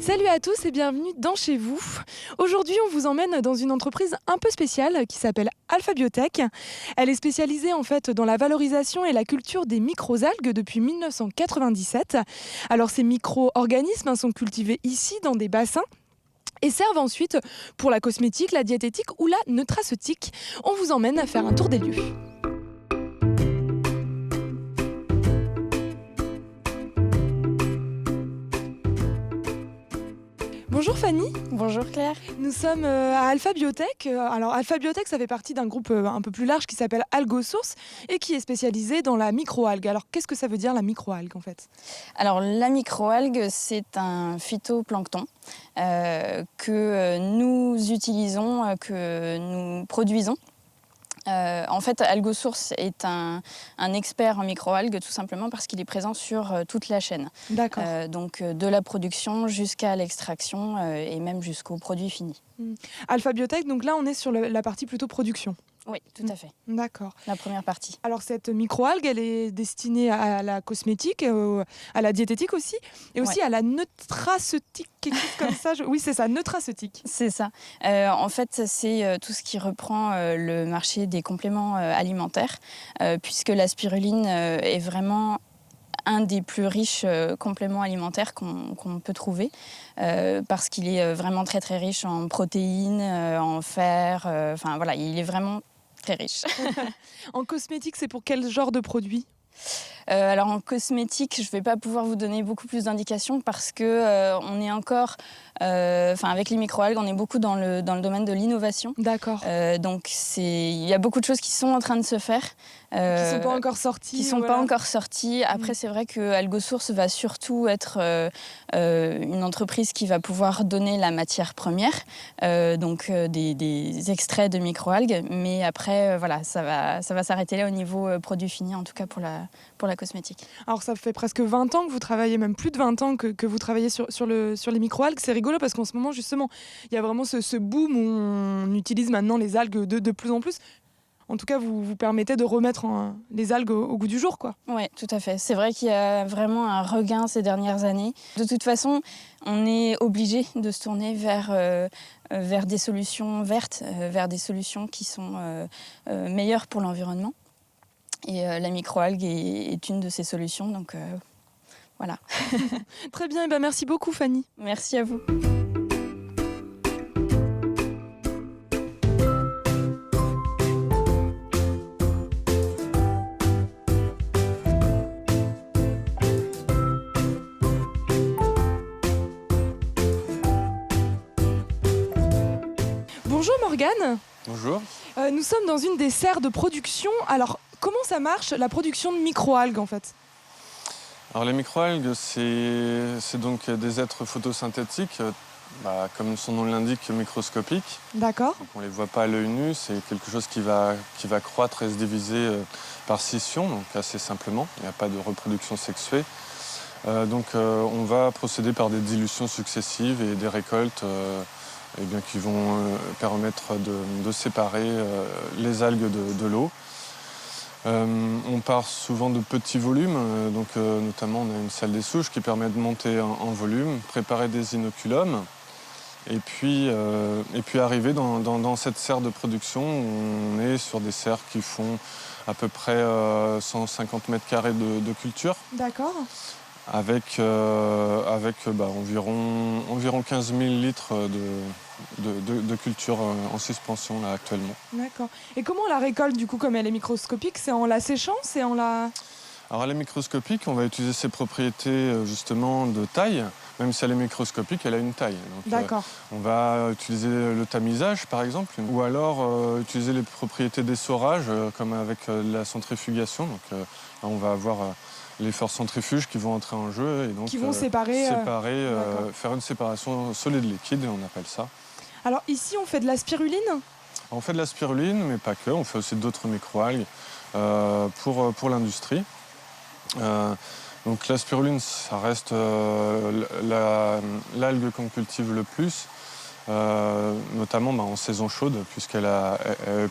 Salut à tous et bienvenue dans Chez vous. Aujourd'hui, on vous emmène dans une entreprise un peu spéciale qui s'appelle Alpha Biotech. Elle est spécialisée en fait dans la valorisation et la culture des microalgues depuis 1997. Alors ces micro-organismes sont cultivés ici dans des bassins et servent ensuite pour la cosmétique, la diététique ou la nutraceutique. On vous emmène à faire un tour des lieux. Bonjour Fanny. Bonjour Claire. Nous sommes à Alpha Biotech. Alors Alpha Biotech, ça fait partie d'un groupe un peu plus large qui s'appelle Algosource et qui est spécialisé dans la microalgue. Alors qu'est-ce que ça veut dire la microalgue en fait? Alors la microalgue, c'est un phytoplancton que nous utilisons, que nous produisons. En fait, Algosource est un expert en microalgues tout simplement parce qu'il est présent sur toute la chaîne. D'accord. Donc de la production jusqu'à l'extraction et même jusqu'au produit fini. Alpha Biotech, donc là on est sur la partie plutôt production. Oui, tout à fait. D'accord. La première partie. Alors cette microalgue, elle est destinée à la cosmétique, à la diététique aussi, et aussi à la nutraceutique, quelque chose comme ça. Oui, c'est ça, nutraceutique. C'est ça. En fait, c'est tout ce qui reprend le marché des compléments alimentaires, puisque la spiruline est vraiment un des plus riches compléments alimentaires qu'on peut trouver, parce qu'il est vraiment très très riche en protéines, en fer, enfin voilà, il est vraiment très riche. En cosmétique, c'est pour quel genre de produit? Alors en cosmétique, je ne vais pas pouvoir vous donner beaucoup plus d'indications parce que on est encore, avec les microalgues, on est beaucoup dans le domaine de l'innovation. D'accord. Donc il y a beaucoup de choses qui sont en train de se faire. Qui ne sont pas encore sorties. Qui sont pas encore sorties. Après, c'est vrai que Algosource va surtout être une entreprise qui va pouvoir donner la matière première, donc des extraits de microalgues. Mais après, voilà, ça va s'arrêter là au niveau produit fini, en tout cas pour la cosmétique. Alors ça fait presque 20 ans que vous travaillez, même plus de 20 ans que vous travaillez sur les microalgues. C'est rigolo parce qu'en ce moment, justement, il y a vraiment ce boom où on utilise maintenant les algues de plus en plus. En tout cas, vous permettez de remettre les algues au goût du jour, quoi. Oui, tout à fait. C'est vrai qu'il y a vraiment un regain ces dernières années. De toute façon, on est obligé de se tourner vers des solutions vertes, vers des solutions qui sont meilleures pour l'environnement. Et la microalgue est une de ces solutions, donc voilà. Très bien, et ben merci beaucoup Fanny. Merci à vous. Bonjour Morgane. Bonjour. Nous sommes dans une des serres de production. Alors, comment ça marche, la production de microalgues, en fait? Alors les microalgues, c'est donc des êtres photosynthétiques, comme son nom l'indique, microscopiques. D'accord. Donc on ne les voit pas à l'œil nu, c'est quelque chose qui va croître et se diviser par scission, donc assez simplement. Il n'y a pas de reproduction sexuée. On va procéder par des dilutions successives et des récoltes qui vont permettre de séparer les algues de l'eau. On part souvent de petits volumes, notamment on a une salle des souches qui permet de monter en volume, préparer des inoculums et puis arriver dans cette serre de production où on est sur des serres qui font à peu près 150 mètres carrés de culture. D'accord. Avec environ 15 000 litres de culture en suspension là, actuellement. D'accord. Et comment on la récolte du coup, comme elle est microscopique? C'est en la séchant? C'est en la... Alors elle est microscopique, on va utiliser ses propriétés justement de taille. Même si elle est microscopique, elle a une taille. D'accord. On va utiliser le tamisage par exemple, ou alors utiliser les propriétés d'essorage comme avec la centrifugation. On va avoir les forces centrifuges qui vont entrer en jeu et donc qui vont séparer, faire une séparation solide-liquide, on appelle ça. Alors ici, on fait de la spiruline? On fait de la spiruline, mais pas que. On fait aussi d'autres microalgues pour l'industrie. Donc la spiruline, ça reste l'algue qu'on cultive le plus, notamment en saison chaude, puisqu'elle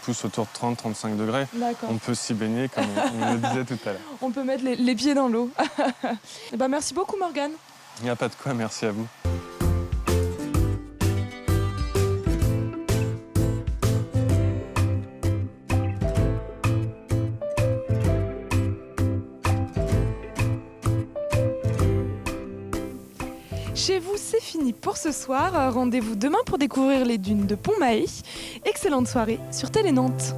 pousse autour de 30-35 degrés. D'accord. On peut s'y baigner, comme on le disait tout à l'heure. On peut mettre les pieds dans l'eau. Merci beaucoup Morgane. Il n'y a pas de quoi, merci à vous. Chez vous, c'est fini pour ce soir. Rendez-vous demain pour découvrir les dunes de Pont-Mahé. Excellente soirée sur Télé Nantes.